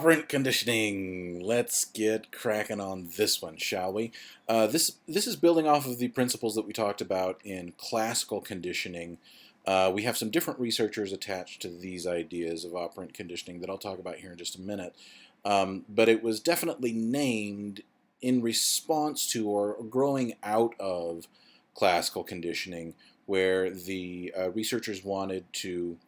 Operant conditioning. Let's get cracking on this one, shall we? This is building off of the principles that we talked about in classical conditioning. We have some different researchers attached to these ideas of operant conditioning that I'll talk about here in just a minute. But it was definitely named in response to or growing out of classical conditioning, where the researchers wanted to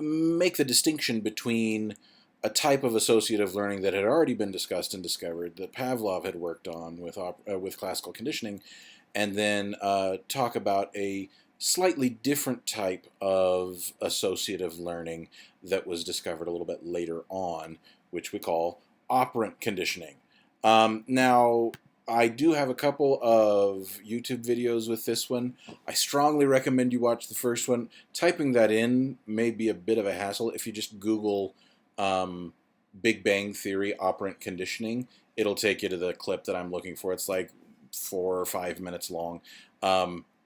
make the distinction between a type of associative learning that had already been discussed and discovered that Pavlov had worked on with classical conditioning, and then talk about a slightly different type of associative learning that was discovered a little bit later on, which we call operant conditioning. Now, I do have a couple of YouTube videos with this one. I strongly recommend you watch the first one. Typing that in may be a bit of a hassle. If you just Google Big Bang Theory operant conditioning, it'll take you to the clip that I'm looking for. It's like 4 or 5 minutes long.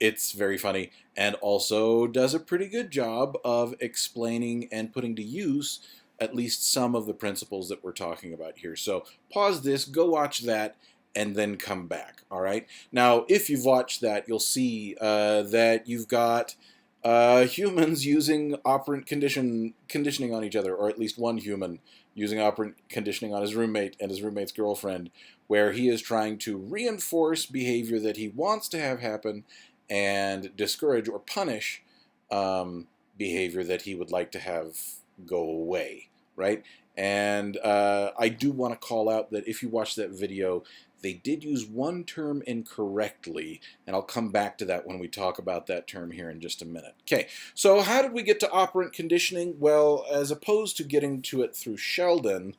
It's very funny and also does a pretty good job of explaining and putting to use at least some of the principles that we're talking about here. So pause this, go watch that, and then come back. All right. Now, if you've watched that, you'll see that you've got humans using operant conditioning on each other, or at least one human using operant conditioning on his roommate and his roommate's girlfriend, where he is trying to reinforce behavior that he wants to have happen and discourage or punish behavior that he would like to have go away, right? And I do want to call out that if you watch that video, they did use one term incorrectly, and I'll come back to that when we talk about that term here in just a minute. Okay, so how did we get to operant conditioning? Well, as opposed to getting to it through Sheldon,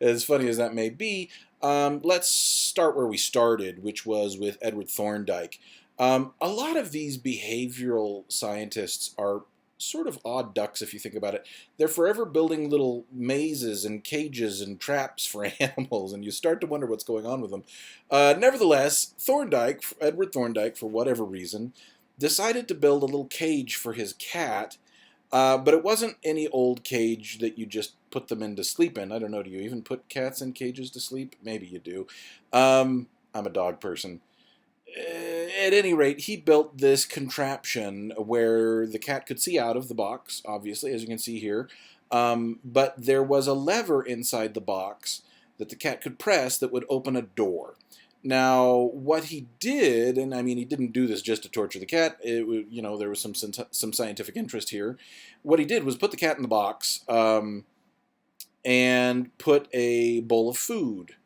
as funny as that may be, let's start where we started, which was with Edward Thorndike. A lot of these behavioral scientists are sort of odd ducks if you think about it. They're forever building little mazes and cages and traps for animals, and you start to wonder what's going on with them. Nevertheless, Edward Thorndike, for whatever reason, decided to build a little cage for his cat, but it wasn't any old cage that you just put them in to sleep in. I don't know, do you even put cats in cages to sleep? Maybe you do. I'm a dog person. At any rate, he built this contraption where the cat could see out of the box, obviously, as you can see here. But there was a lever inside the box that the cat could press that would open a door. Now, what he did, and I mean, he didn't do this just to torture the cat. There was some scientific interest here. What he did was put the cat in the box and put a bowl of food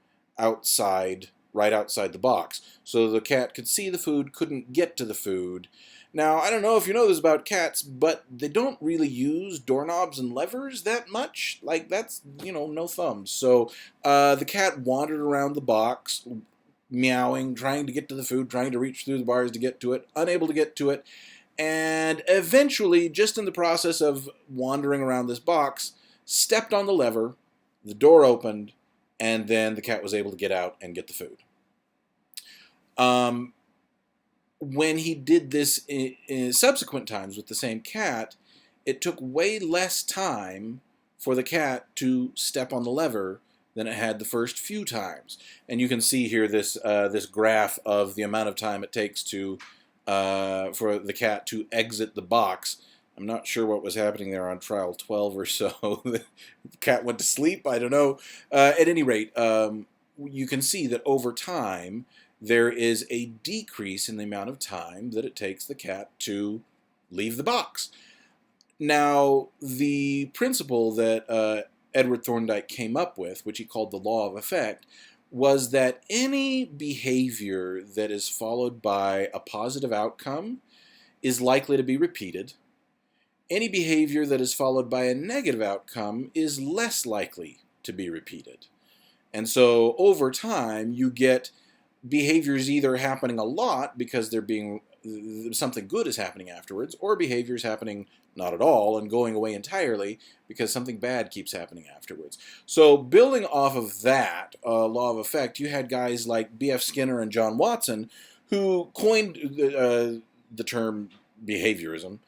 right outside the box. So the cat could see the food, couldn't get to the food. Now, I don't know if you know this about cats, but they don't really use doorknobs and levers that much. Like, that's, no thumbs. So the cat wandered around the box, meowing, trying to get to the food, trying to reach through the bars to get to it, unable to get to it. And eventually, just in the process of wandering around this box, stepped on the lever, the door opened, and then the cat was able to get out and get the food. When he did this in subsequent times with the same cat, it took way less time for the cat to step on the lever than it had the first few times. And you can see here this graph of the amount of time it takes for the cat to exit the box. I'm not sure what was happening there on trial 12 or so. The cat went to sleep, I don't know. At any rate, you can see that over time, there is a decrease in the amount of time that it takes the cat to leave the box. Now, the principle that Edward Thorndike came up with, which he called the law of effect, was that any behavior that is followed by a positive outcome is likely to be repeated. Any behavior that is followed by a negative outcome is less likely to be repeated. And so over time, you get behaviors either happening a lot because something good is happening afterwards, or behaviors happening not at all and going away entirely because something bad keeps happening afterwards. So building off of that law of effect, you had guys like B.F. Skinner and John Watson who coined the term behaviorism.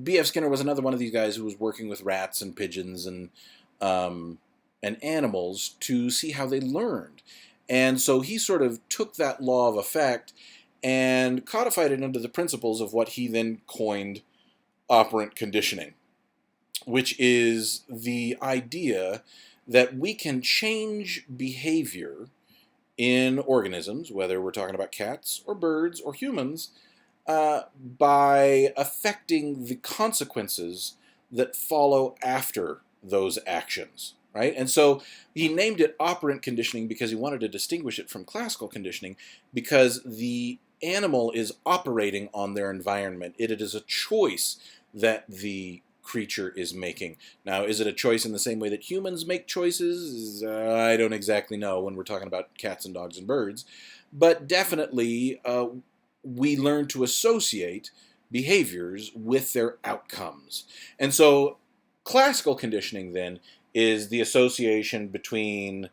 B.F. Skinner was another one of these guys who was working with rats and pigeons and animals to see how they learned. And so he sort of took that law of effect and codified it into the principles of what he then coined operant conditioning, which is the idea that we can change behavior in organisms, whether we're talking about cats or birds or humans, by affecting the consequences that follow after those actions, right? And so he named it operant conditioning because he wanted to distinguish it from classical conditioning, because the animal is operating on their environment. It is a choice that the creature is making. Now, is it a choice in the same way that humans make choices? I don't exactly know when we're talking about cats and dogs and birds, but definitely we learn to associate behaviors with their outcomes. And so classical conditioning then is the association between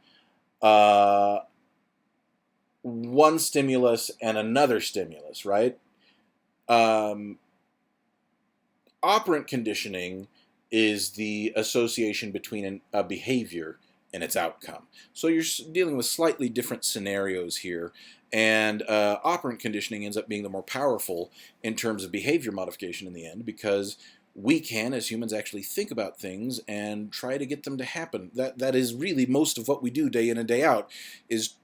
one stimulus and another stimulus, right? Operant conditioning is the association between a behavior and its outcome. So you're dealing with slightly different scenarios here, and operant conditioning ends up being the more powerful in terms of behavior modification in the end, because we can, as humans, actually think about things and try to get them to happen. That is really most of what we do day in and day out, is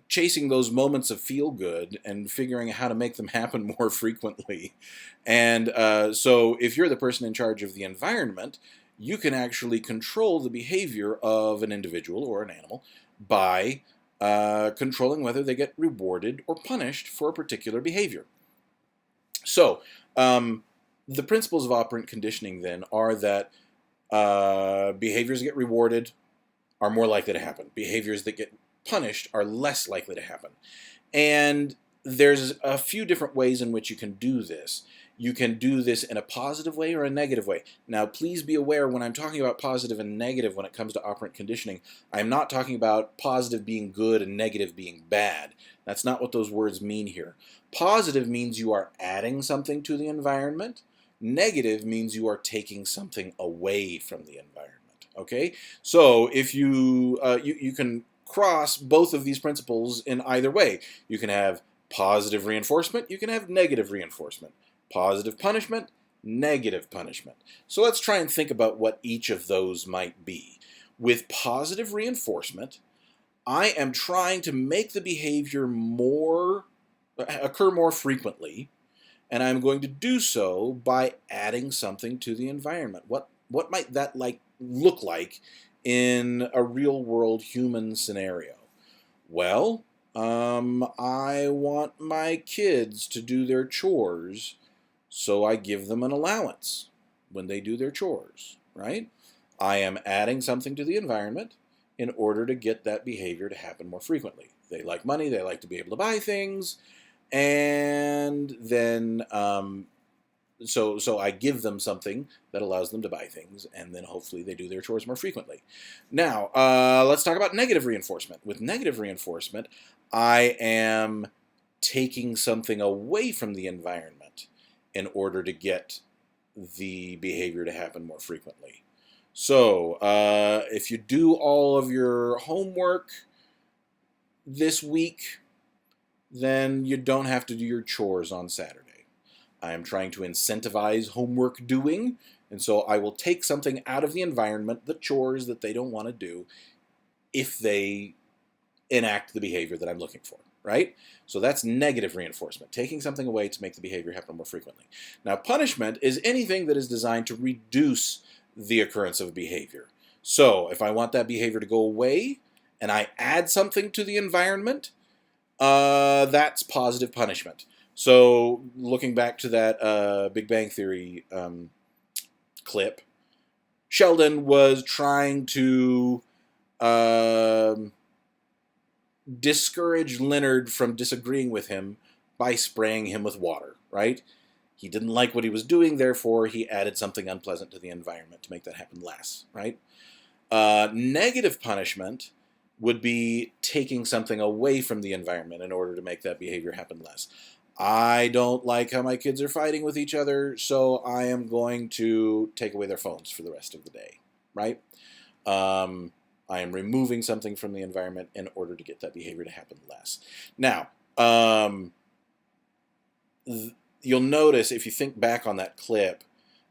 chasing those moments of feel good and figuring out how to make them happen more frequently. And so if you're the person in charge of the environment, you can actually control the behavior of an individual or an animal by controlling whether they get rewarded or punished for a particular behavior. So the principles of operant conditioning then are that behaviors that get rewarded are more likely to happen. Behaviors that get punished are less likely to happen. And there's a few different ways in which you can do this. You can do this in a positive way or a negative way. Now, please be aware, when I'm talking about positive and negative when it comes to operant conditioning, I'm not talking about positive being good and negative being bad. That's not what those words mean here. Positive means you are adding something to the environment. Negative means you are taking something away from the environment. Okay? So if you can cross both of these principles in either way. You can have positive reinforcement, you can have negative reinforcement. Positive punishment, negative punishment. So let's try and think about what each of those might be. With positive reinforcement, I am trying to make the behavior occur more frequently, and I'm going to do so by adding something to the environment. What might that look like in a real-world human scenario? Well, I want my kids to do their chores, so I give them an allowance when they do their chores, right? I am adding something to the environment in order to get that behavior to happen more frequently. They like money, they like to be able to buy things, and then so I give them something that allows them to buy things, and then hopefully they do their chores more frequently. Now, let's talk about negative reinforcement. With negative reinforcement, I am taking something away from the environment in order to get the behavior to happen more frequently. So, if you do all of your homework this week, then you don't have to do your chores on Saturday. I am trying to incentivize homework doing, and so I will take something out of the environment, the chores that they don't want to do, if they enact the behavior that I'm looking for, right? So that's negative reinforcement, taking something away to make the behavior happen more frequently. Now, punishment is anything that is designed to reduce the occurrence of behavior. So if I want that behavior to go away, and I add something to the environment, that's positive punishment. So looking back to that Big Bang Theory clip, Sheldon was trying to discourage Leonard from disagreeing with him by spraying him with water, right? He didn't like what he was doing, therefore he added something unpleasant to the environment to make that happen less, right? Negative punishment would be taking something away from the environment in order to make that behavior happen less. I don't like how my kids are fighting with each other, so I am going to take away their phones for the rest of the day, right? Um, I am removing something from the environment in order to get that behavior to happen less. Now, you'll notice if you think back on that clip,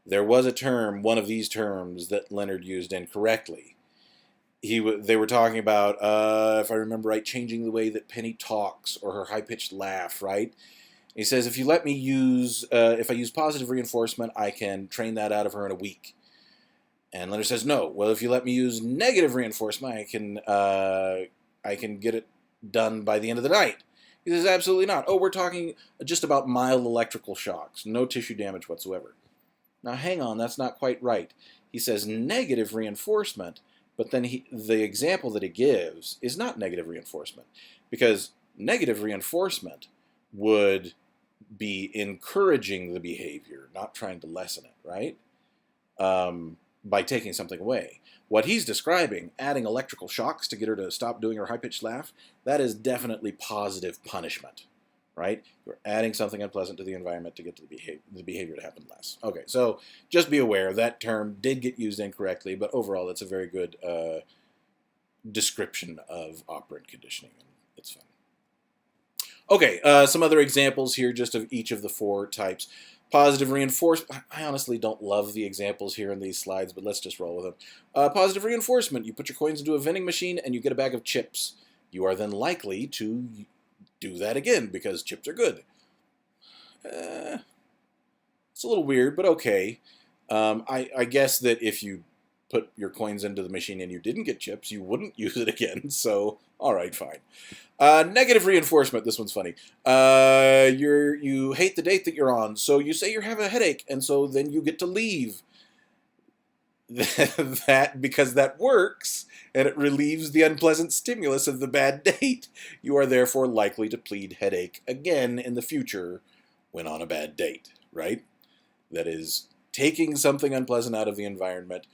there was a term, one of these terms, that Leonard used incorrectly. They were talking about, if I remember right, changing the way that Penny talks or her high-pitched laugh, right? He says, if I use positive reinforcement, I can train that out of her in a week. And Leonard says, no. Well, if you let me use negative reinforcement, I can get it done by the end of the night. He says, absolutely not. Oh, we're talking just about mild electrical shocks, no tissue damage whatsoever. Now, hang on, that's not quite right. He says negative reinforcement, but then the example that he gives is not negative reinforcement, because negative reinforcement would be encouraging the behavior, not trying to lessen it, right? By taking something away. What he's describing, adding electrical shocks to get her to stop doing her high-pitched laugh, that is definitely positive punishment, right? You're adding something unpleasant to the environment to get to the behavior to happen less. Okay, so just be aware that term did get used incorrectly, but overall it's a very good description of operant conditioning, and it's fun. Okay, some other examples here just of each of the 4 types. Positive reinforcement. I honestly don't love the examples here in these slides, but let's just roll with them. Positive reinforcement. You put your coins into a vending machine and you get a bag of chips. You are then likely to do that again because chips are good. It's a little weird, but okay. I guess that if you put your coins into the machine and you didn't get chips, you wouldn't use it again. So, all right, fine. Negative reinforcement. This one's funny. You hate the date that you're on, so you say you have a headache, and so then you get to leave. Because that works, and it relieves the unpleasant stimulus of the bad date. You are therefore likely to plead headache again in the future when on a bad date, right? That is taking something unpleasant out of the environment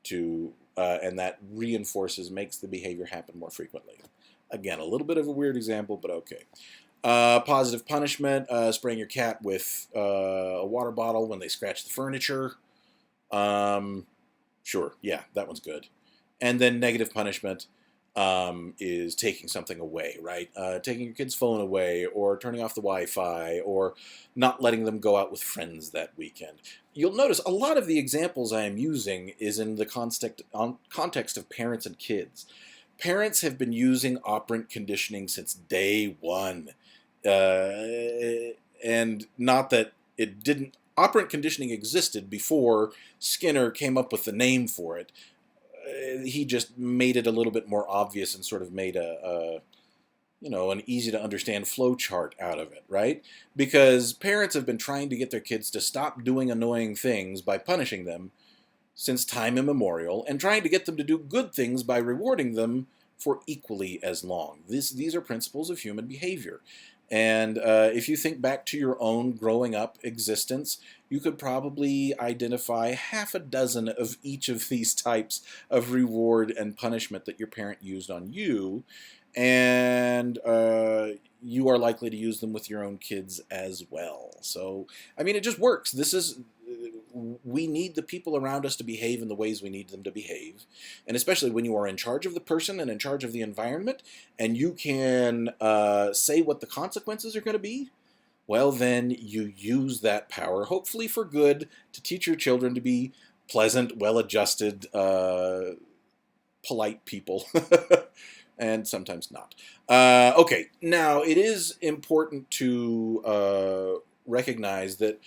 and that makes the behavior happen more frequently. Again, a little bit of a weird example, but okay. Positive punishment, spraying your cat with a water bottle when they scratch the furniture. Sure, yeah, that one's good. And then negative punishment is taking something away, right? Taking your kid's phone away, or turning off the Wi-Fi, or not letting them go out with friends that weekend. You'll notice a lot of the examples I am using is in the context of parents and kids. Parents have been using operant conditioning since day one. And not that it didn't... Operant conditioning existed before Skinner came up with the name for it. He just made it a little bit more obvious and sort of made an easy to understand flow chart out of it, right? Because parents have been trying to get their kids to stop doing annoying things by punishing them since time immemorial, and trying to get them to do good things by rewarding them for equally as long. These are principles of human behavior. And if you think back to your own growing up existence, you could probably identify half a dozen of each of these types of reward and punishment that your parent used on you, and you are likely to use them with your own kids as well. So, I mean, it just works. We need the people around us to behave in the ways we need them to behave. And especially when you are in charge of the person and in charge of the environment, and you can say what the consequences are going to be, well, then you use that power, hopefully for good, to teach your children to be pleasant, well-adjusted, polite people. And sometimes not. Okay, now it is important to recognize that,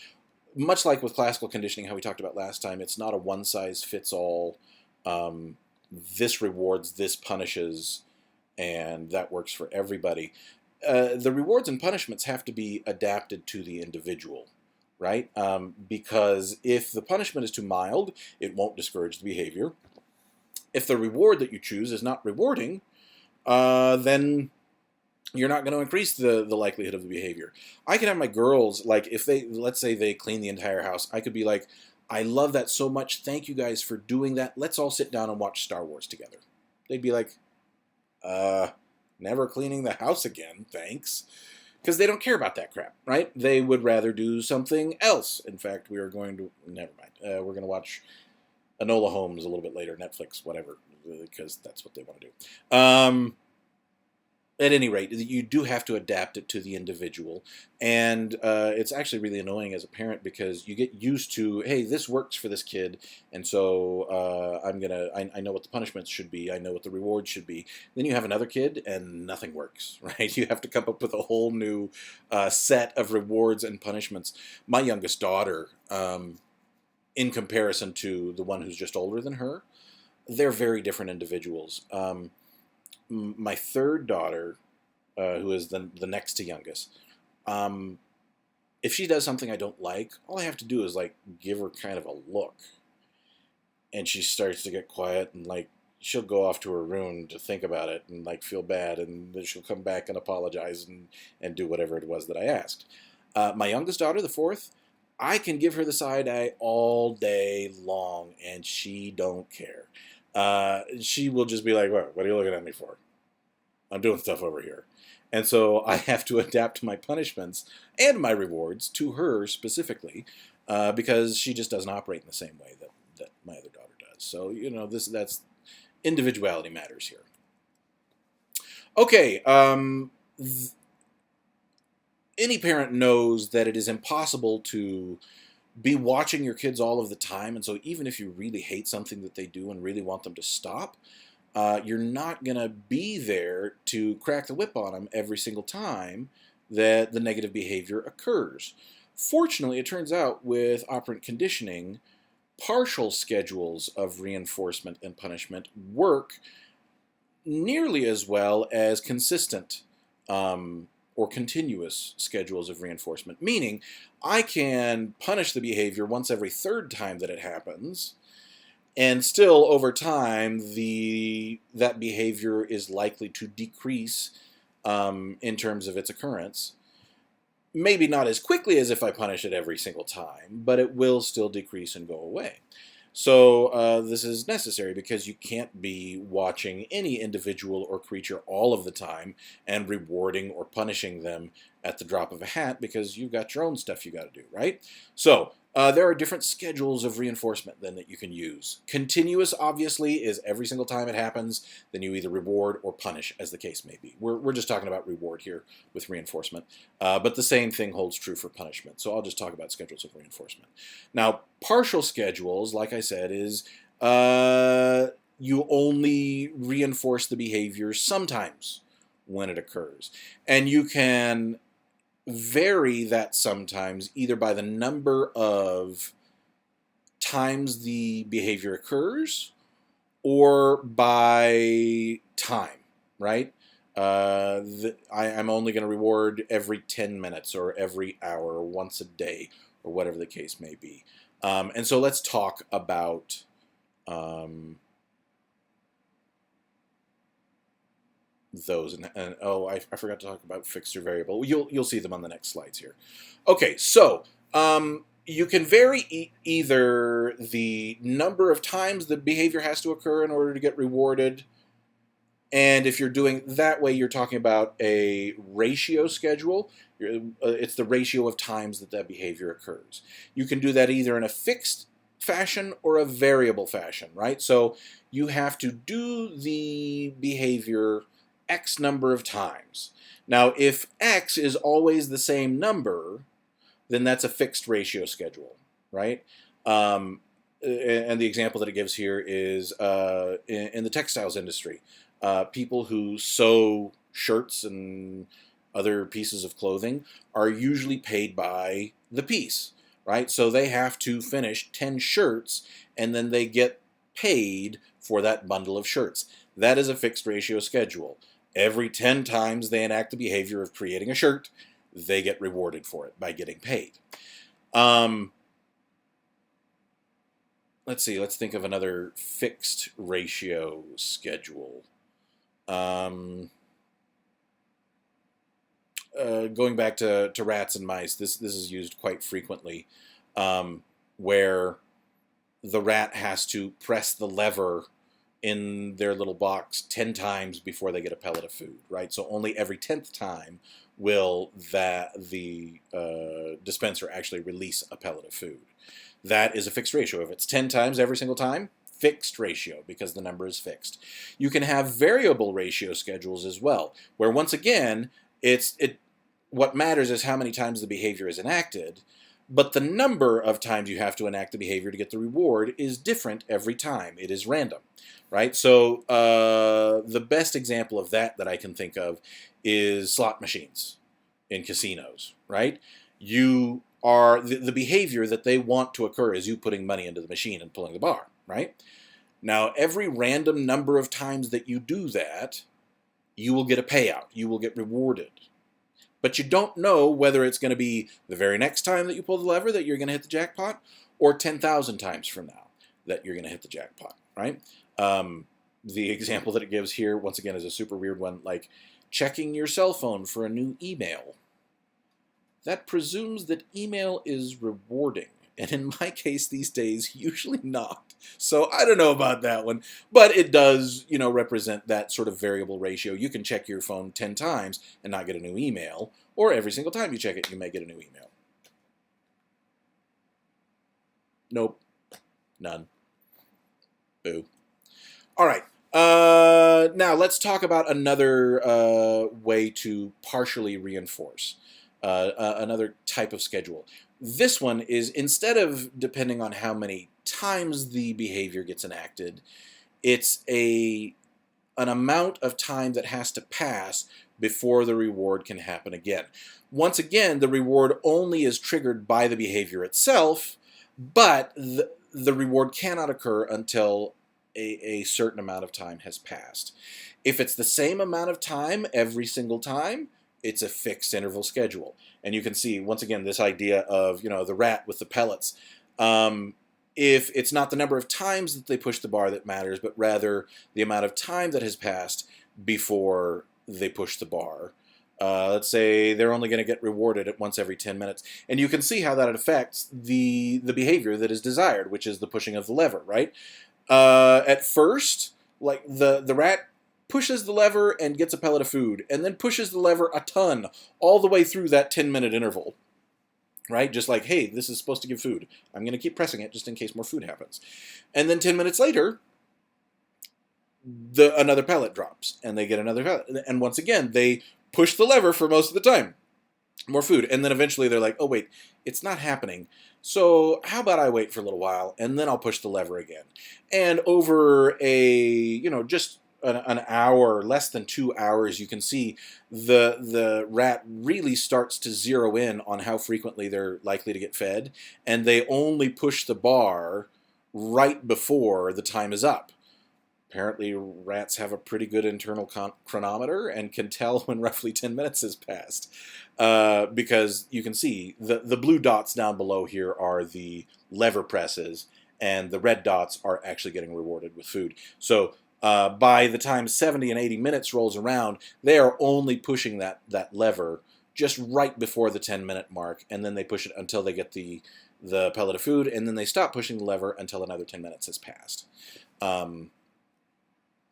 much like with classical conditioning, how we talked about last time, it's not a one-size-fits-all, this rewards, this punishes, and that works for everybody. The rewards and punishments have to be adapted to the individual, right? Because if the punishment is too mild, it won't discourage the behavior. If the reward that you choose is not rewarding, then you're not going to increase the likelihood of the behavior. I can have my girls, like, if let's say they clean the entire house, I could be like, I love that so much, thank you guys for doing that, let's all sit down and watch Star Wars together. They'd be like, never cleaning the house again, thanks. because they don't care about that crap, right? They would rather do something else. In fact, we are going to, never mind, we're going to watch Enola Holmes a little bit later, Netflix, whatever, because that's what they want to do. At any rate, you do have to adapt it to the individual. And it's actually really annoying as a parent because you get used to, hey, this works for this kid. And so I know what the punishments should be. I know what the rewards should be. Then you have another kid and nothing works, right? You have to come up with a whole new set of rewards and punishments. My youngest daughter, in comparison to the one who's just older than her, they're very different individuals. My third daughter, who is the next to youngest, if she does something I don't like, all I have to do is like give her kind of a look, and she starts to get quiet, and like she'll go off to her room to think about it and like feel bad, and then she'll come back and apologize and do whatever it was that I asked. My youngest daughter, the fourth, I can give her the side eye all day long, and she don't care. She will just be like, what are you looking at me for? I'm doing stuff over here. And so I have to adapt my punishments and my rewards to her specifically because she just doesn't operate in the same way that my other daughter does. So, that's individuality matters here. Okay. Any parent knows that it is impossible to be watching your kids all of the time. And so even if you really hate something that they do and really want them to stop, you're not going to be there to crack the whip on them every single time that the negative behavior occurs. Fortunately, it turns out with operant conditioning, partial schedules of reinforcement and punishment work nearly as well as consistent or continuous schedules of reinforcement. Meaning, I can punish the behavior once every third time that it happens, and still, over time, that behavior is likely to decrease in terms of its occurrence. Maybe not as quickly as if I punish it every single time, but it will still decrease and go away. So this is necessary because you can't be watching any individual or creature all of the time and rewarding or punishing them at the drop of a hat because you've got your own stuff you got to do, right? So there are different schedules of reinforcement then that you can use. Continuous, obviously, is every single time it happens, then you either reward or punish, as the case may be. We're just talking about reward here with reinforcement, but the same thing holds true for punishment. So I'll just talk about schedules of reinforcement. Now, partial schedules, like I said, is you only reinforce the behavior sometimes when it occurs. And you can vary that sometimes either by the number of times the behavior occurs or by time, right? I'm only going to reward every 10 minutes or every hour or once a day or whatever the case may be. And so let's talk about those. And I forgot to talk about fixed or variable. You'll see them on the next slides here. Okay, so you can vary either the number of times the behavior has to occur in order to get rewarded. And if you're doing that way, you're talking about a ratio schedule. It's the ratio of times that behavior occurs. You can do that either in a fixed fashion or a variable fashion, right? So you have to do the behavior X number of times. Now, if X is always the same number, then that's a fixed ratio schedule, right? And the example that it gives here is in the textiles industry. People who sew shirts and other pieces of clothing are usually paid by the piece, right? So they have to finish 10 shirts and then they get paid for that bundle of shirts. That is a fixed ratio schedule. Every 10 times they enact the behavior of creating a shirt, they get rewarded for it by getting paid. Let's see, let's think of another fixed ratio schedule. Going back to rats and mice, this is used quite frequently, where the rat has to press the lever in their little box 10 times before they get a pellet of food, right? So only every 10th time will the dispenser actually release a pellet of food. That is a fixed ratio. If it's 10 times every single time, fixed ratio, because the number is fixed. You can have variable ratio schedules as well, where once again, what matters is how many times the behavior is enacted, but the number of times you have to enact the behavior to get the reward is different every time. It is random, right? So the best example of that I can think of is slot machines in casinos, right? You are the behavior that they want to occur is you putting money into the machine and pulling the bar, right? Now, every random number of times that you do that, you will get a payout. You will get rewarded. But you don't know whether it's going to be the very next time that you pull the lever that you're going to hit the jackpot, or 10,000 times from now that you're going to hit the jackpot, right? The example that it gives here, once again, is a super weird one, like checking your cell phone for a new email. That presumes that email is rewarding. And in my case these days, usually not. So I don't know about that one. But it does, represent that sort of variable ratio. You can check your phone 10 times and not get a new email. Or every single time you check it, you may get a new email. Nope. None. Boo. All right. Now let's talk about another way to partially reinforce. Another type of schedule. This one is, instead of depending on how many times the behavior gets enacted, it's an amount of time that has to pass before the reward can happen again. Once again, the reward only is triggered by the behavior itself, but the reward cannot occur until a certain amount of time has passed. If it's the same amount of time every single time, it's a fixed interval schedule. And you can see, once again, this idea of, the rat with the pellets. If it's not the number of times that they push the bar that matters, but rather the amount of time that has passed before they push the bar. Let's say they're only going to get rewarded at once every 10 minutes. And you can see how that affects the behavior that is desired, which is the pushing of the lever, right? At first, like the rat pushes the lever and gets a pellet of food, and then pushes the lever a ton all the way through that 10-minute interval, right? Just like, hey, this is supposed to give food. I'm going to keep pressing it just in case more food happens. And then 10 minutes later, another pellet drops, and they get another pellet. And once again, they push the lever for most of the time. More food. And then eventually they're like, oh, wait, it's not happening. So how about I wait for a little while, and then I'll push the lever again. And over just an hour, less than 2 hours, you can see the rat really starts to zero in on how frequently they're likely to get fed, and they only push the bar right before the time is up. Apparently, rats have a pretty good internal chronometer and can tell when roughly 10 minutes has passed. Because you can see the blue dots down below here are the lever presses, and the red dots are actually getting rewarded with food. So by the time 70 and 80 minutes rolls around, they are only pushing that lever just right before the 10-minute mark, and then they push it until they get the pellet of food, and then they stop pushing the lever until another 10 minutes has passed.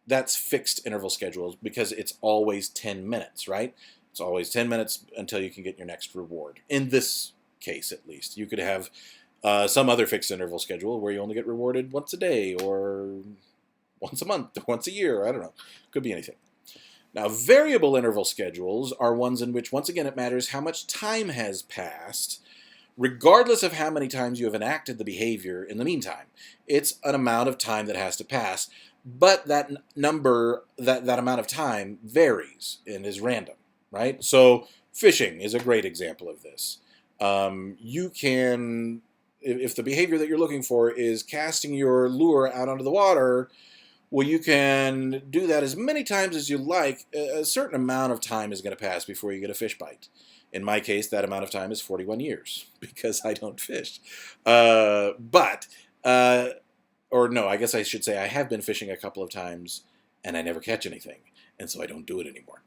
That's fixed interval schedules because it's always 10 minutes, right? It's always 10 minutes until you can get your next reward. In this case, at least. You could have some other fixed interval schedule where you only get rewarded once a day, or once a month, or once a year. I don't know. Could be anything. Now, variable interval schedules are ones in which, once again, it matters how much time has passed, regardless of how many times you have enacted the behavior in the meantime. It's an amount of time that has to pass. But that number, that amount of time varies and is random, right? So fishing is a great example of this. You can, if the behavior that you're looking for is casting your lure out onto the water, well, you can do that as many times as you like. A certain amount of time is going to pass before you get a fish bite. In my case, that amount of time is 41 years because I don't fish. Or no, I guess I should say I have been fishing a couple of times and I never catch anything, and so I don't do it anymore.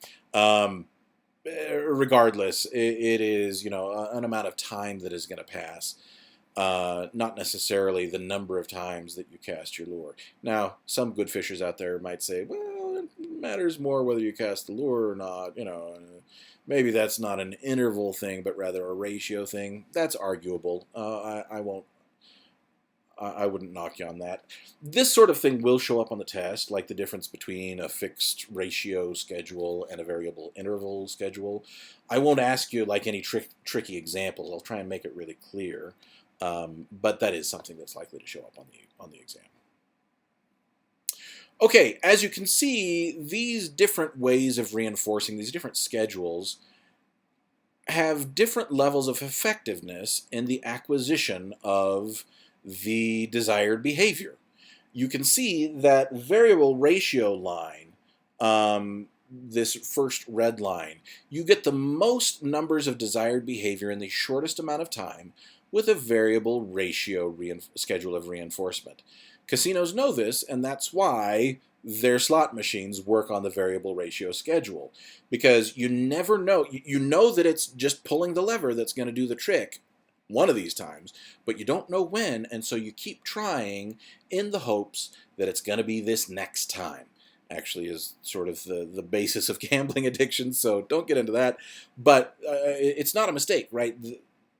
Regardless, it is an amount of time that is going to pass. not necessarily the number of times that you cast your lure. Now, some good fishers out there might say, well, it matters more whether you cast the lure or not. Maybe that's not an interval thing, but rather a ratio thing. That's arguable. I wouldn't knock you on that. This sort of thing will show up on the test, like the difference between a fixed ratio schedule and a variable interval schedule. I won't ask you like any tricky examples. I'll try and make it really clear. But that is something that's likely to show up on the exam. Okay, as you can see, these different ways of reinforcing, these different schedules, have different levels of effectiveness in the acquisition of the desired behavior. You can see that variable ratio line, this first red line, you get the most numbers of desired behavior in the shortest amount of time with a variable ratio schedule of reinforcement. Casinos know this, and that's why their slot machines work on the variable ratio schedule, because you never know. You know that it's just pulling the lever that's going to do the trick one of these times, but you don't know when, and so you keep trying in the hopes that it's going to be this next time. Actually is sort of the basis of gambling addiction, so don't get into that. But it's not a mistake, right?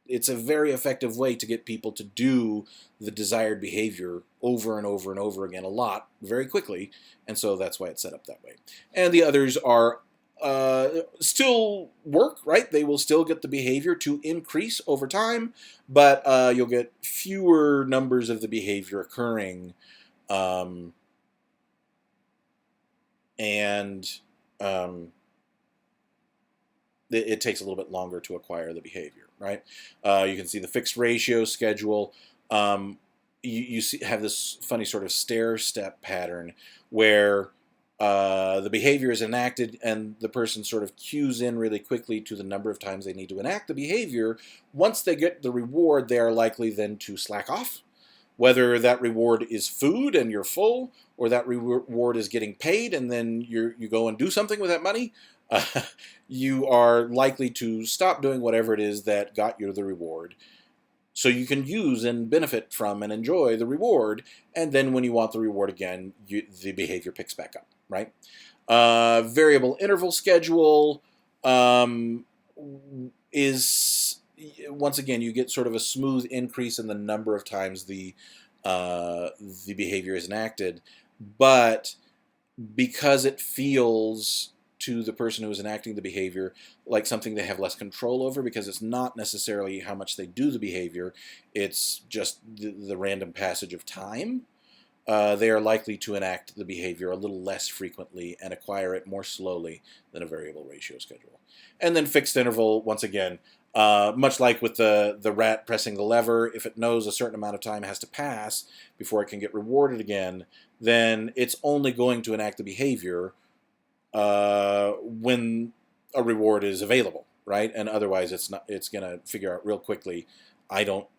It's a very effective way to get people to do the desired behavior over and over and over again a lot, very quickly, and so that's why it's set up that way. And the others are still work, right? They will still get the behavior to increase over time, but you'll get fewer numbers of the behavior occurring, and it takes a little bit longer to acquire the behavior, right? You can see the fixed ratio schedule. You have this funny sort of stair-step pattern where the behavior is enacted and the person sort of cues in really quickly to the number of times they need to enact the behavior. Once they get the reward, they are likely then to slack off. Whether that reward is food and you're full, or that reward is getting paid and then you go and do something with that money, you are likely to stop doing whatever it is that got you the reward, so you can use and benefit from and enjoy the reward, and then when you want the reward again, the behavior picks back up, right? Variable interval schedule is, once again, you get sort of a smooth increase in the number of times the behavior is enacted, but because it feels to the person who is enacting the behavior like something they have less control over, because it's not necessarily how much they do the behavior, it's just the random passage of time, they are likely to enact the behavior a little less frequently and acquire it more slowly than a variable ratio schedule. And then fixed interval, once again, much like with the rat pressing the lever, if it knows a certain amount of time has to pass before it can get rewarded again, then it's only going to enact the behavior when a reward is available, right? And otherwise, it's going to figure out real quickly,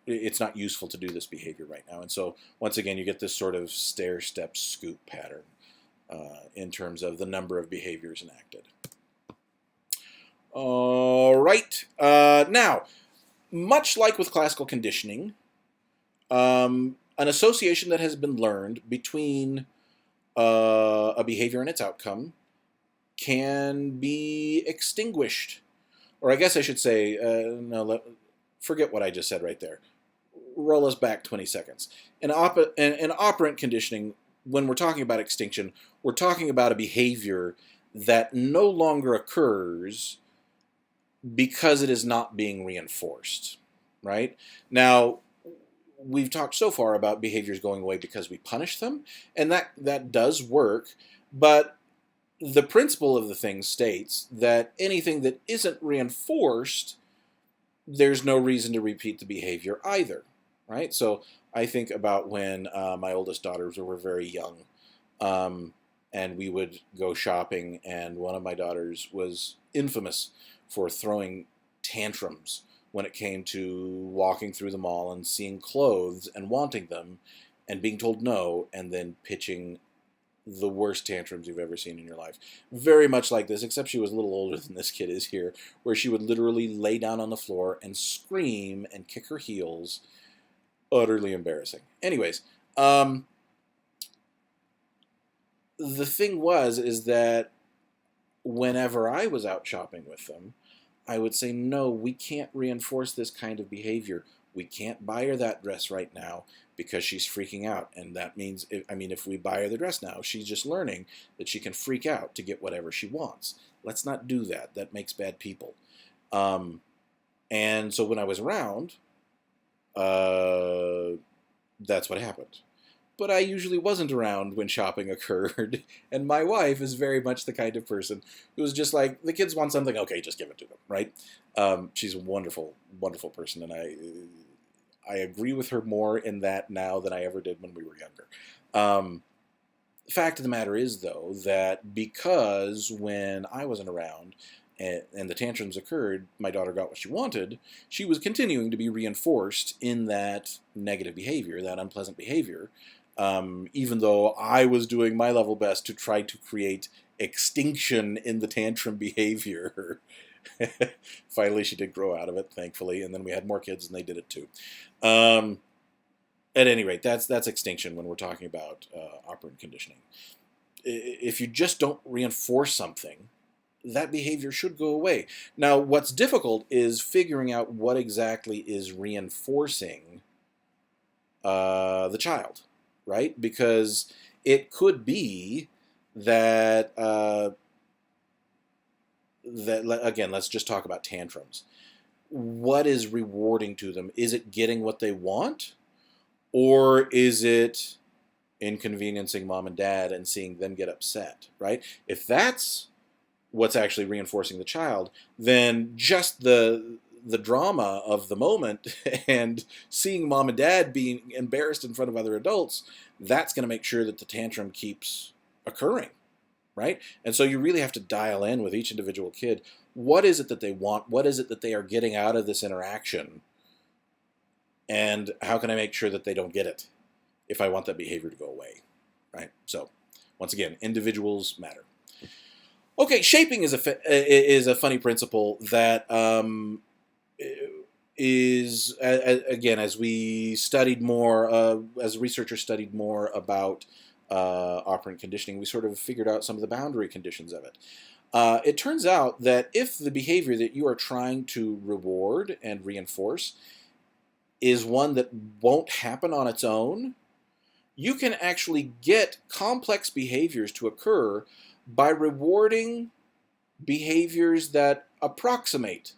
it's not useful to do this behavior right now. And so, once again, you get this sort of stair-step scoop pattern in terms of the number of behaviors enacted. All right. Now, much like with classical conditioning, an association that has been learned between a behavior and its outcome can be extinguished. Or I guess I should say, forget what I just said right there. Roll us back 20 seconds. In operant conditioning, when we're talking about extinction, we're talking about a behavior that no longer occurs because it is not being reinforced, right? Now, we've talked so far about behaviors going away because we punish them, and that does work, but the principle of the thing states that anything that isn't reinforced, there's no reason to repeat the behavior either, right? So I think about when my oldest daughters were very young, and we would go shopping, and one of my daughters was infamous for throwing tantrums when it came to walking through the mall and seeing clothes and wanting them and being told no, and then pitching the worst tantrums you've ever seen in your life. Very much like this, except she was a little older than this kid is here, where she would literally lay down on the floor and scream and kick her heels Utterly embarrassing. Anyways, the thing is that whenever I was out shopping with them, I would say, no, we can't reinforce this kind of behavior. We can't buy her that dress right now because she's freaking out. And that means, if we buy her the dress now, she's just learning that she can freak out to get whatever she wants. Let's not do that. That makes bad people. And so when I was around, that's what happened. But I usually wasn't around when shopping occurred, and my wife is very much the kind of person who is just like, the kids want something, okay, just give it to them, right? She's a wonderful, wonderful person, and I agree with her more in that now than I ever did when we were younger. The fact of the matter is, though, that because when I wasn't around and the tantrums occurred, my daughter got what she wanted, she was continuing to be reinforced in that negative behavior, that unpleasant behavior, even though I was doing my level best to try to create extinction in the tantrum behavior. Finally, she did grow out of it, thankfully, and then we had more kids and they did it too. At any rate, that's extinction when we're talking about operant conditioning. If you just don't reinforce something, that behavior should go away. Now, what's difficult is figuring out what exactly is reinforcing the child, right? Because it could be that, again, let's just talk about tantrums. What is rewarding to them? Is it getting what they want? Or is it inconveniencing mom and dad and seeing them get upset, right? If that's what's actually reinforcing the child, then just the drama of the moment and seeing mom and dad being embarrassed in front of other adults, that's going to make sure that the tantrum keeps occurring, right? And so you really have to dial in with each individual kid. What is it that they want? What is it that they are getting out of this interaction? And how can I make sure that they don't get it if I want that behavior to go away, right? So, once again, individuals matter. Okay, shaping is a funny principle that is, again, as we studied more, as researchers studied more about operant conditioning, we sort of figured out some of the boundary conditions of it. It turns out that if the behavior that you are trying to reward and reinforce is one that won't happen on its own, you can actually get complex behaviors to occur by rewarding behaviors that approximate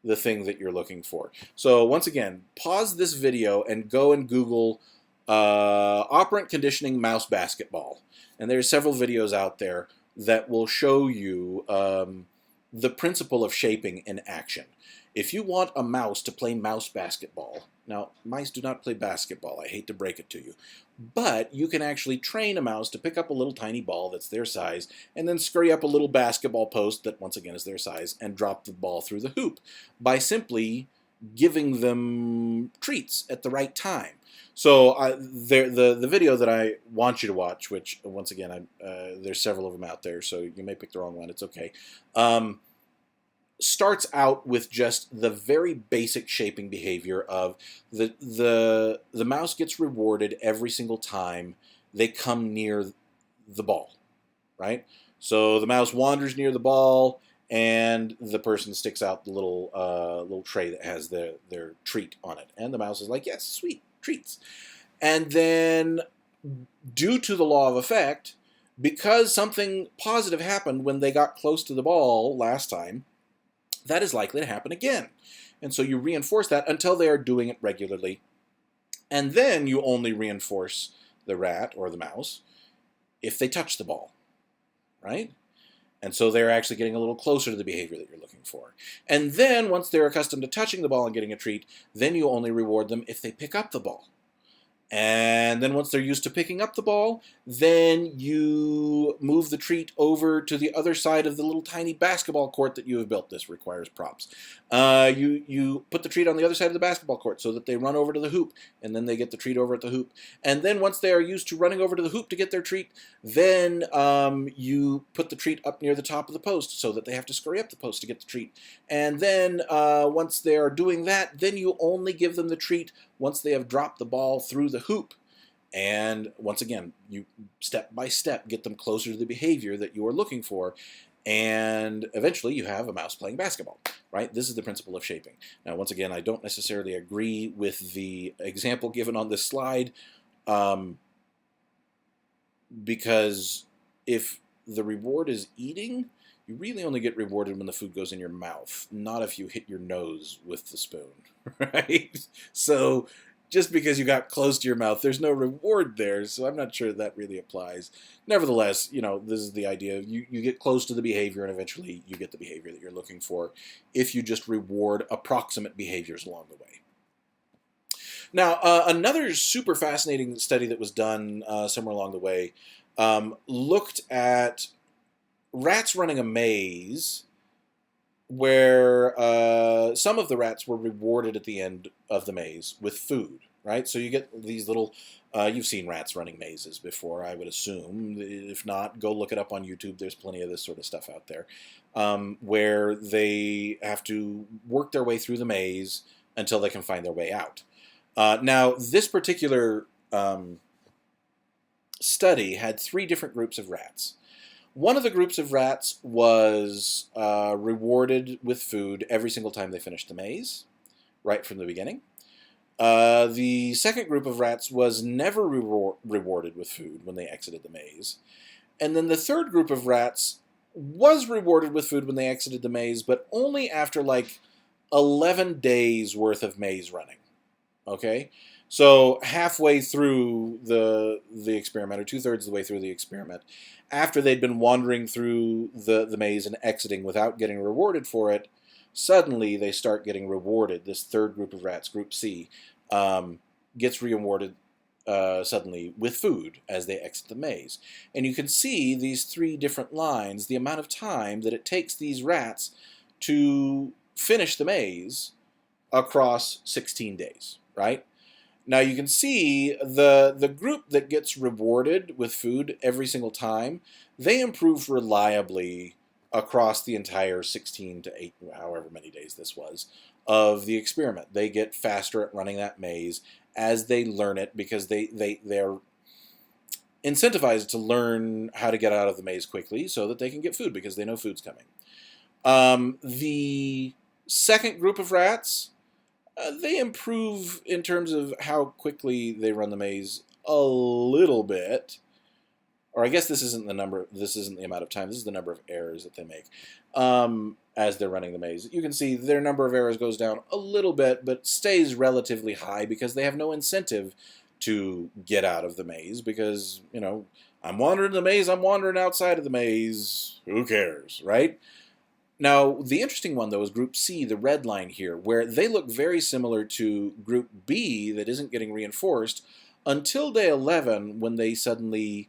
the thing that you're looking for. So once again, pause this video and go and Google operant conditioning mouse basketball. And there's several videos out there that will show you the principle of shaping in action. If you want a mouse to play mouse basketball, now mice do not play basketball, I hate to break it to you, but you can actually train a mouse to pick up a little tiny ball that's their size and then scurry up a little basketball post that once again is their size and drop the ball through the hoop by simply giving them treats at the right time. So the video that I want you to watch, which once again there's several of them out there, so you may pick the wrong one, it's okay, starts out with just the very basic shaping behavior of the mouse gets rewarded every single time they come near the ball, right? So the mouse wanders near the ball, and the person sticks out the little tray that has their treat on it, and the mouse is like, yes, sweet treats. And then, due to the law of effect, because something positive happened when they got close to the ball last time, that is likely to happen again. And so you reinforce that until they are doing it regularly. And then you only reinforce the rat or the mouse if they touch the ball, right? And so they're actually getting a little closer to the behavior that you're looking for. And then once they're accustomed to touching the ball and getting a treat, then you only reward them if they pick up the ball. And And then once they're used to picking up the ball, then you move the treat over to the other side of the little tiny basketball court that you have built. This requires props. You put the treat on the other side of the basketball court so that they run over to the hoop, and then they get the treat over at the hoop. And then once they are used to running over to the hoop to get their treat, then you put the treat up near the top of the post so that they have to scurry up the post to get the treat. And then once they are doing that, then you only give them the treat once they have dropped the ball through the hoop. And once again, you step by step get them closer to the behavior that you are looking for, and eventually you have a mouse playing basketball, right? This is the principle of shaping. Now, once again, I don't necessarily agree with the example given on this slide, because if the reward is eating, you really only get rewarded when the food goes in your mouth, not if you hit your nose with the spoon, right? So just because you got close to your mouth, there's no reward there, so I'm not sure that really applies. Nevertheless, this is the idea. You get close to the behavior, and eventually you get the behavior that you're looking for if you just reward approximate behaviors along the way. Now, another super fascinating study that was done somewhere along the way looked at rats running a maze where some of the rats were rewarded at the end of the maze with food, right? So you get these little, you've seen rats running mazes before, I would assume. If not, go look it up on YouTube. There's plenty of this sort of stuff out there, where they have to work their way through the maze until they can find their way out. Now, this particular study had 3 different groups of rats. One of the groups of rats was rewarded with food every single time they finished the maze, right from the beginning. The second group of rats was never rewarded with food when they exited the maze. And then the third group of rats was rewarded with food when they exited the maze, but only after like 11 days worth of maze running. Okay? So halfway through the experiment, or 2/3 of the way through the experiment, after they'd been wandering through the maze and exiting without getting rewarded for it, suddenly they start getting rewarded. This third group of rats, Group C, gets rewarded suddenly with food as they exit the maze. And you can see these 3 different lines, the amount of time that it takes these rats to finish the maze across 16 days, right? Now you can see the group that gets rewarded with food every single time, they improve reliably across the entire 16 to 8, however many days this was, of the experiment. They get faster at running that maze as they learn it, because they're incentivized to learn how to get out of the maze quickly so that they can get food because they know food's coming. The second group of rats, they improve in terms of how quickly they run the maze a little bit. Or I guess this isn't the amount of time, this is the number of errors that they make as they're running the maze. You can see their number of errors goes down a little bit, but stays relatively high because they have no incentive to get out of the maze because, I'm wandering the maze, I'm wandering outside of the maze, who cares, right? Now, the interesting one, though, is Group C, the red line here, where they look very similar to Group B that isn't getting reinforced until day 11 when they suddenly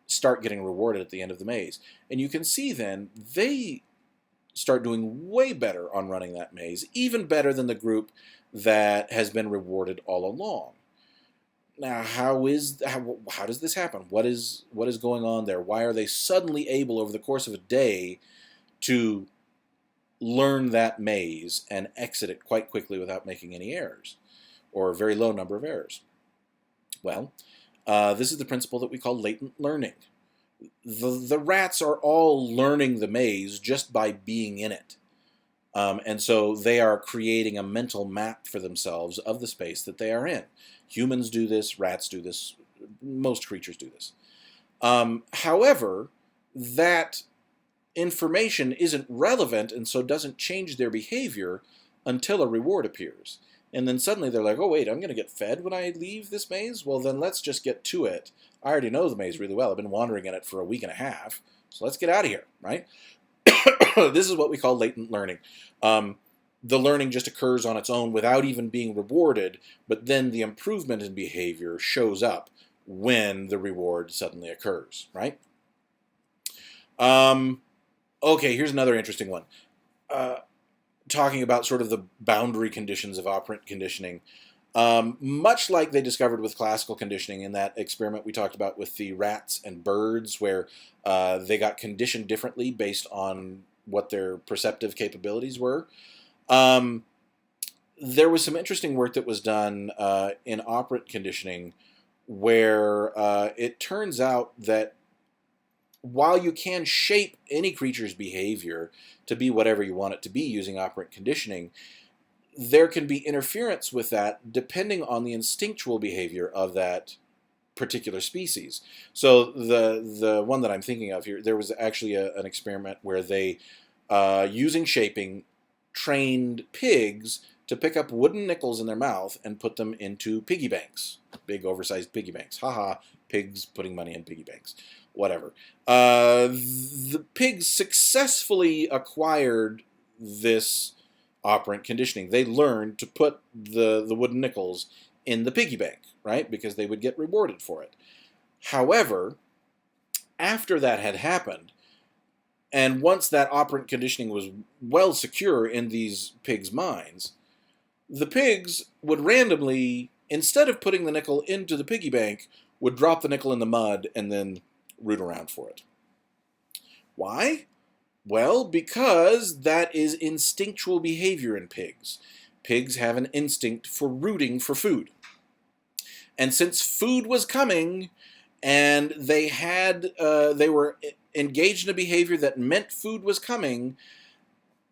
start getting rewarded at the end of the maze. And you can see then they start doing way better on running that maze, even better than the group that has been rewarded all along. Now, how does this happen? What is going on there? Why are they suddenly able, over the course of a day, to learn that maze and exit it quite quickly without making any errors, or a very low number of errors? Well, this is the principle that we call latent learning. The rats are all learning the maze just by being in it. And so they are creating a mental map for themselves of the space that they are in. Humans do this, rats do this, most creatures do this. However, that information isn't relevant and so doesn't change their behavior until a reward appears. And then suddenly they're like, oh wait, I'm going to get fed when I leave this maze? Well, then let's just get to it. I already know the maze really well. I've been wandering in it for a week and a half. So let's get out of here, right? This is what we call latent learning. the learning just occurs on its own without even being rewarded, but then the improvement in behavior shows up when the reward suddenly occurs, right? Okay, here's another interesting one. Talking about sort of the boundary conditions of operant conditioning. Much like they discovered with classical conditioning in that experiment we talked about with the rats and birds, where they got conditioned differently based on what their perceptive capabilities were. There was some interesting work that was done in operant conditioning where it turns out that while you can shape any creature's behavior to be whatever you want it to be using operant conditioning, there can be interference with that depending on the instinctual behavior of that particular species. So the one that I'm thinking of here, there was actually an experiment where they, using shaping, trained pigs to pick up wooden nickels in their mouth and put them into piggy banks, big oversized piggy banks. Haha, pigs putting money in piggy banks. Whatever. The pigs successfully acquired this operant conditioning. They learned to put the wooden nickels in the piggy bank, right? Because they would get rewarded for it. However, after that had happened, and once that operant conditioning was well secure in these pigs' minds, the pigs would randomly, instead of putting the nickel into the piggy bank, would drop the nickel in the mud and then root around for it. Why? Well, because that is instinctual behavior in pigs. Pigs have an instinct for rooting for food. And since food was coming, and they were engaged in a behavior that meant food was coming,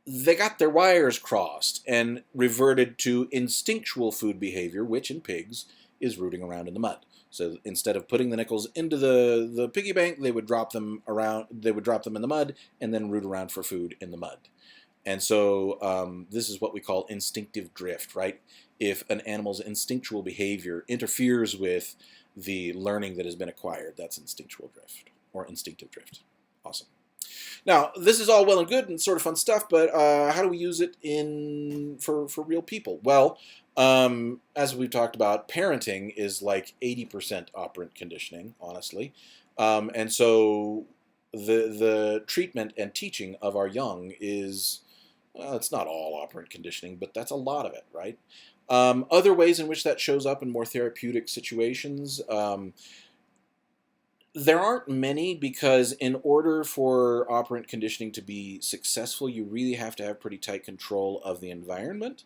they got their wires crossed and reverted to instinctual food behavior, which in pigs is rooting around in the mud. So instead of putting the nickels into the piggy bank, they would drop them around. They would drop them in the mud and then root around for food in the mud. And so this is what we call instinctive drift, right? If an animal's instinctual behavior interferes with the learning that has been acquired, that's instinctual drift or instinctive drift. Awesome. Now, this is all well and good and sort of fun stuff, but how do we use it for real people? Well, as we've talked about, parenting is like 80% operant conditioning, honestly. And so the treatment and teaching of our young is, well, it's not all operant conditioning, but that's a lot of it, right? Other ways in which that shows up in more therapeutic situations, there aren't many, because in order for operant conditioning to be successful, you really have to have pretty tight control of the environment.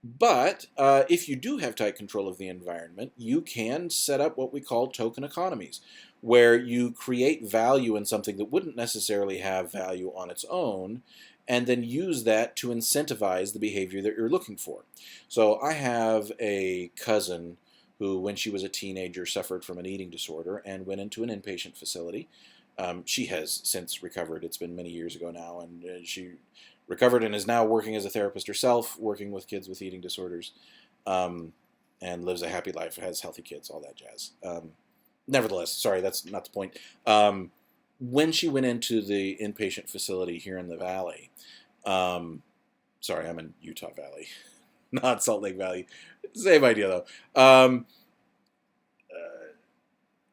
But if you do have tight control of the environment, you can set up what we call token economies, where you create value in something that wouldn't necessarily have value on its own, and then use that to incentivize the behavior that you're looking for. So I have a cousin who, when she was a teenager, suffered from an eating disorder and went into an inpatient facility. She has since recovered. It's been many years ago now, and she recovered and is now working as a therapist herself, working with kids with eating disorders, and lives a happy life, has healthy kids, all that jazz. Nevertheless, sorry, that's not the point. When she went into the inpatient facility here in the Valley, sorry, I'm in Utah Valley, not Salt Lake Valley. Same idea, though.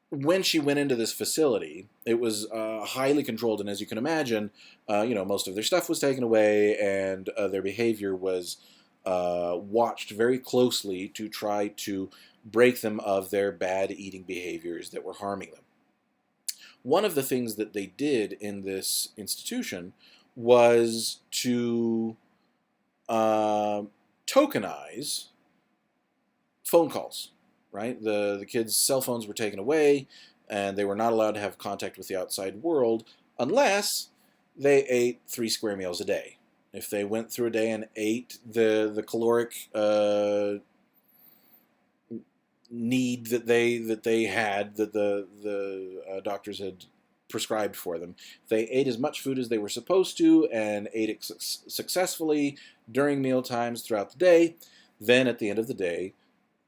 When she went into this facility, it was highly controlled, and as you can imagine, most of their stuff was taken away, and their behavior was watched very closely to try to break them of their bad eating behaviors that were harming them. One of the things that they did in this institution was to tokenize phone calls. Right? The kids' cell phones were taken away, and they were not allowed to have contact with the outside world unless they ate 3 square meals a day. If they went through a day and ate the caloric need that they had, that the doctors had prescribed for them, if they ate as much food as they were supposed to and ate it successfully during meal times throughout the day, then at the end of the day,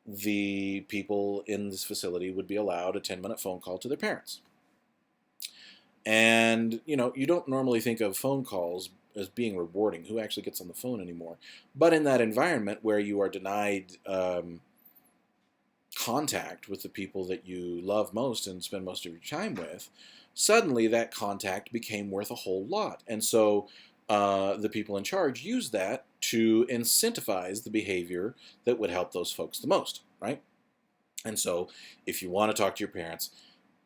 the people in this facility would be allowed a 10-minute phone call to their parents. And, you don't normally think of phone calls as being rewarding. Who actually gets on the phone anymore? But in that environment where you are denied contact with the people that you love most and spend most of your time with, suddenly that contact became worth a whole lot. And so the people in charge used that to incentivize the behavior that would help those folks the most, right? And so if you want to talk to your parents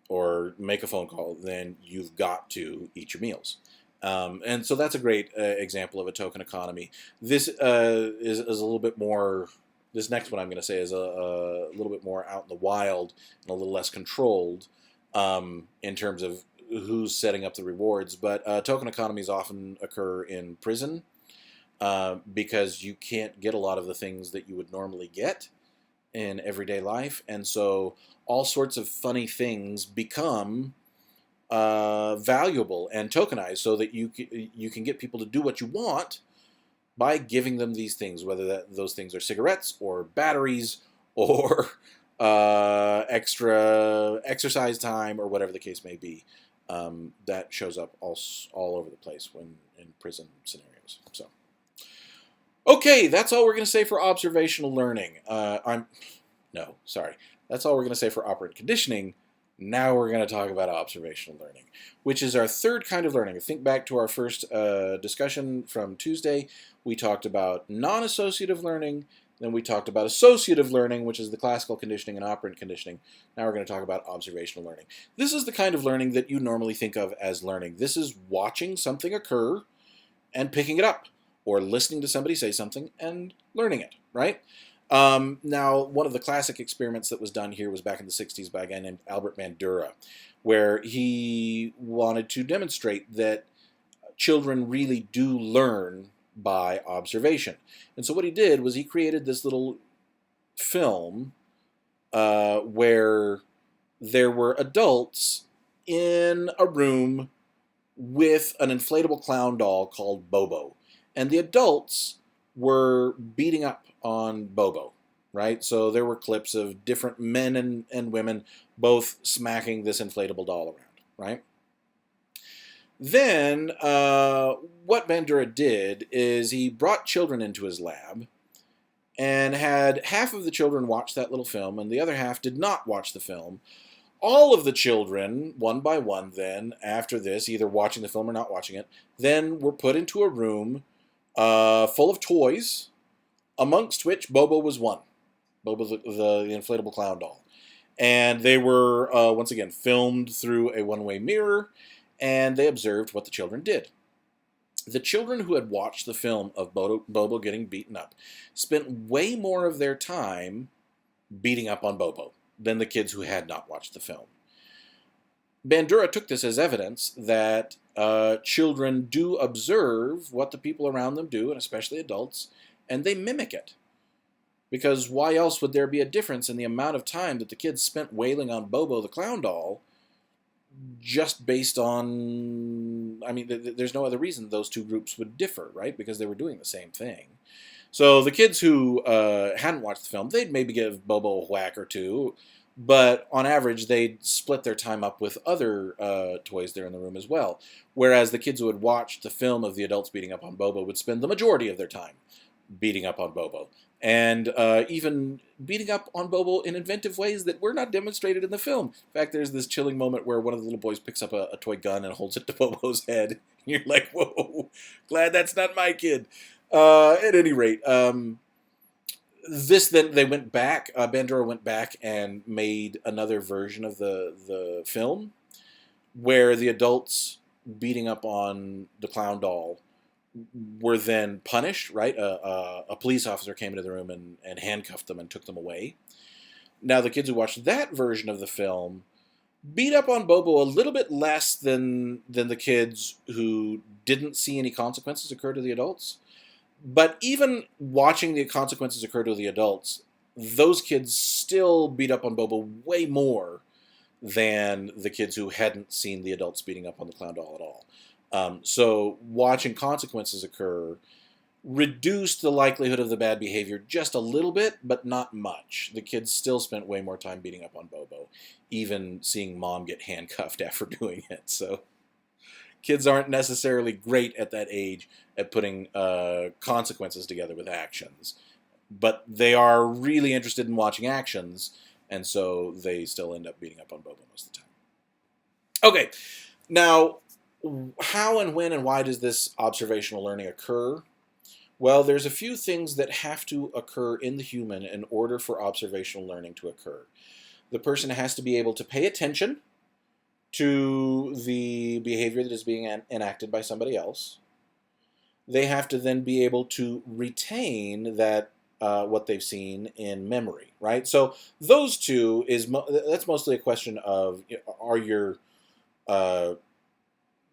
or make a phone call, then you've got to eat your meals. And so that's a great example of a token economy. This is a little bit more. This next one I'm going to say is a little bit more out in the wild and a little less controlled in terms of who's setting up the rewards. But token economies often occur in prison because you can't get a lot of the things that you would normally get in everyday life. And so all sorts of funny things become valuable and tokenized so that you can get people to do what you want by giving them these things, whether those things are cigarettes or batteries or extra exercise time or whatever the case may be. That shows up all over the place when in prison scenarios. So, okay, that's all we're going to say for observational learning. That's all we're going to say for operant conditioning. Now we're going to talk about observational learning, which is our third kind of learning. Think back to our first discussion from Tuesday. We talked about non-associative learning. Then we talked about associative learning, which is the classical conditioning and operant conditioning. Now we're going to talk about observational learning. This is the kind of learning that you normally think of as learning. This is watching something occur and picking it up, or listening to somebody say something and learning it, right? Now, one of the classic experiments that was done here was back in the 60s by a guy named Albert Bandura, where he wanted to demonstrate that children really do learn by observation. And so what he did was he created this little film where there were adults in a room with an inflatable clown doll called Bobo. And the adults were beating up on Bobo, right? So there were clips of different men and women both smacking this inflatable doll around, right? Then what Bandura did is he brought children into his lab and had half of the children watch that little film and the other half did not watch the film. All of the children, one by one then, after this, either watching the film or not watching it, then were put into a room full of toys, amongst which Bobo was one. Bobo, the inflatable clown doll. And they were, once again, filmed through a one-way mirror, and they observed what the children did. The children who had watched the film of Bobo getting beaten up spent way more of their time beating up on Bobo than the kids who had not watched the film. Bandura took this as evidence that children do observe what the people around them do, and especially adults, and they mimic it. Because why else would there be a difference in the amount of time that the kids spent wailing on Bobo the clown doll just based on, I mean, there's no other reason those two groups would differ, right? Because they were doing the same thing. So the kids who hadn't watched the film, they'd maybe give Bobo a whack or two, but on average, they'd split their time up with other toys there in the room as well. Whereas the kids who had watched the film of the adults beating up on Bobo would spend the majority of their time beating up on Bobo. And even beating up on Bobo in inventive ways that were not demonstrated in the film. In fact, there's this chilling moment where one of the little boys picks up a toy gun and holds it to Bobo's head. And you're like, whoa, glad that's not my kid. At any rate, this then they went back. Bandura went back and made another version of the film where the adults beating up on the clown doll were then punished, right? A police officer came into the room and handcuffed them and took them away. Now, the kids who watched that version of the film beat up on Bobo a little bit less than the kids who didn't see any consequences occur to the adults. But even watching the consequences occur to the adults, those kids still beat up on Bobo way more than the kids who hadn't seen the adults beating up on the clown doll at all. So watching consequences occur reduced the likelihood of the bad behavior just a little bit, but not much. The kids still spent way more time beating up on Bobo, even seeing Mom get handcuffed after doing it. So Kids aren't necessarily great at that age at putting consequences together with actions, but they are really interested in watching actions, and so they still end up beating up on Bobo most of the time. Okay, now, how and when and why does this observational learning occur? Well, there's a few things that have to occur in the human in order for observational learning to occur. The person has to be able to pay attention to the behavior that is being enacted by somebody else. They have to then be able to retain that what they've seen in memory, right? So those two that's mostly a question of, are your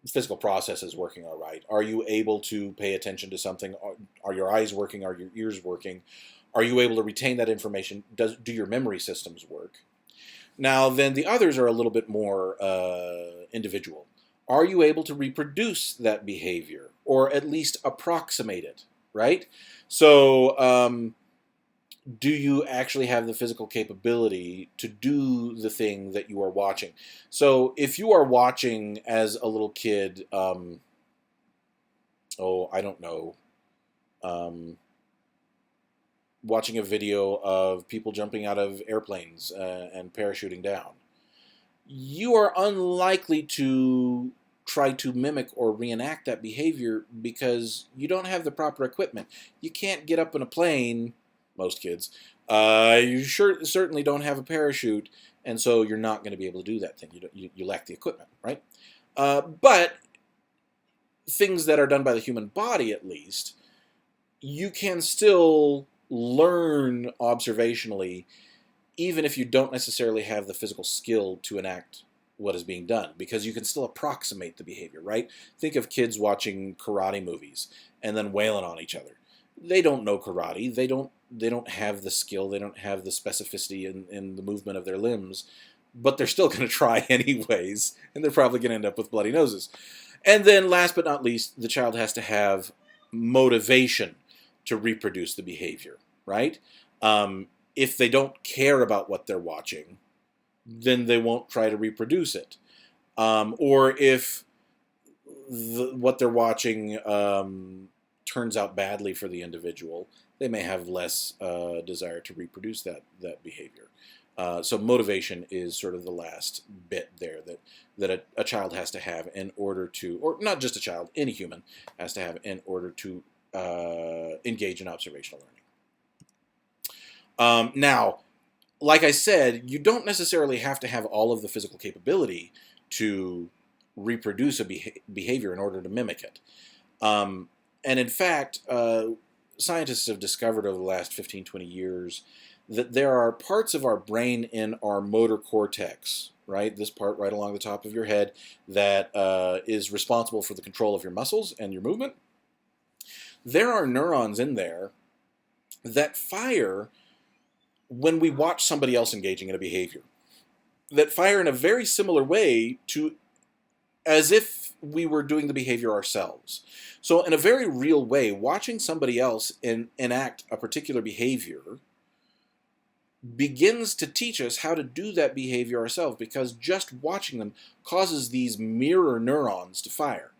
physical processes working all right? Are you able to pay attention to something? Are your eyes working? Are your ears working? Are you able to retain that information? Do your memory systems work? Now, then the others are a little bit more individual. Are you able to reproduce that behavior, or at least approximate it, right? So, do you actually have the physical capability to do the thing that you are watching? So, if you are watching as a little kid, I don't know, watching a video of people jumping out of airplanes and parachuting down, you are unlikely to try to mimic or reenact that behavior because you don't have the proper equipment. You can't get up in a plane, most kids. You certainly don't have a parachute, and so you're not going to be able to do that thing. You lack the equipment, right? But things that are done by the human body, at least, you can still learn observationally, even if you don't necessarily have the physical skill to enact what is being done, because you can still approximate the behavior, right? Think of kids watching karate movies and then wailing on each other. They don't know karate. They don't have the skill. They don't have the specificity in the movement of their limbs, but they're still going to try anyways, and they're probably going to end up with bloody noses. And then last but not least, the child has to have motivation to reproduce the behavior, right? If they don't care about what they're watching, then they won't try to reproduce it. Or if what they're watching turns out badly for the individual, they may have less desire to reproduce that behavior. So motivation is sort of the last bit there that a child has to have in order to, or not just a child, any human has to have in order to engage in observational learning. Now, like I said, you don't necessarily have to have all of the physical capability to reproduce a behavior in order to mimic it. And in fact, scientists have discovered over the last 15, 20 years that there are parts of our brain in our motor cortex, right? This part right along the top of your head that is responsible for the control of your muscles and your movement. There are neurons in there that fire when we watch somebody else engaging in a behavior, that fire in a very similar way to as if we were doing the behavior ourselves. So in a very real way, watching somebody else enact a particular behavior begins to teach us how to do that behavior ourselves, because just watching them causes these mirror neurons to fire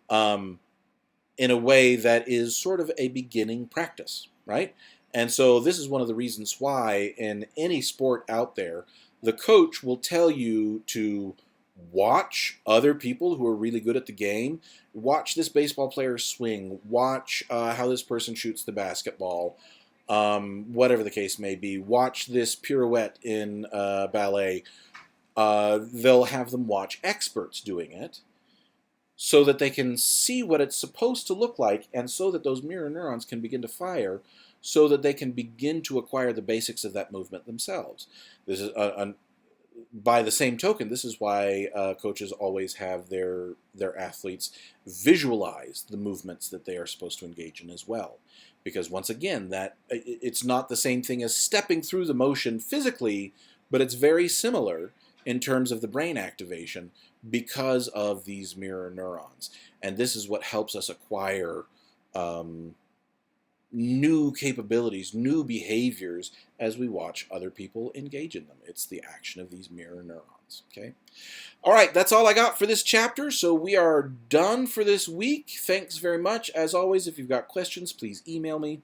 in a way that is sort of a beginning practice, right? And so this is one of the reasons why in any sport out there, the coach will tell you to watch other people who are really good at the game. Watch this baseball player swing. Watch how this person shoots the basketball. Whatever the case may be. Watch this pirouette in ballet. They'll have them watch experts doing it so that they can see what it's supposed to look like, and so that those mirror neurons can begin to fire, so that they can begin to acquire the basics of that movement themselves. This is by the same token, this is why coaches always have their athletes visualize the movements that they are supposed to engage in as well. Because once again, that it's not the same thing as stepping through the motion physically, but it's very similar in terms of the brain activation because of these mirror neurons. And this is what helps us acquire new capabilities, new behaviors as we watch other people engage in them. It's the action of these mirror neurons. Okay. All right, that's all I got for this chapter. So we are done for this week. Thanks very much. As always, if you've got questions, please email me,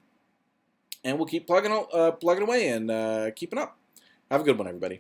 and we'll keep plugging away and keeping up. Have a good one, everybody.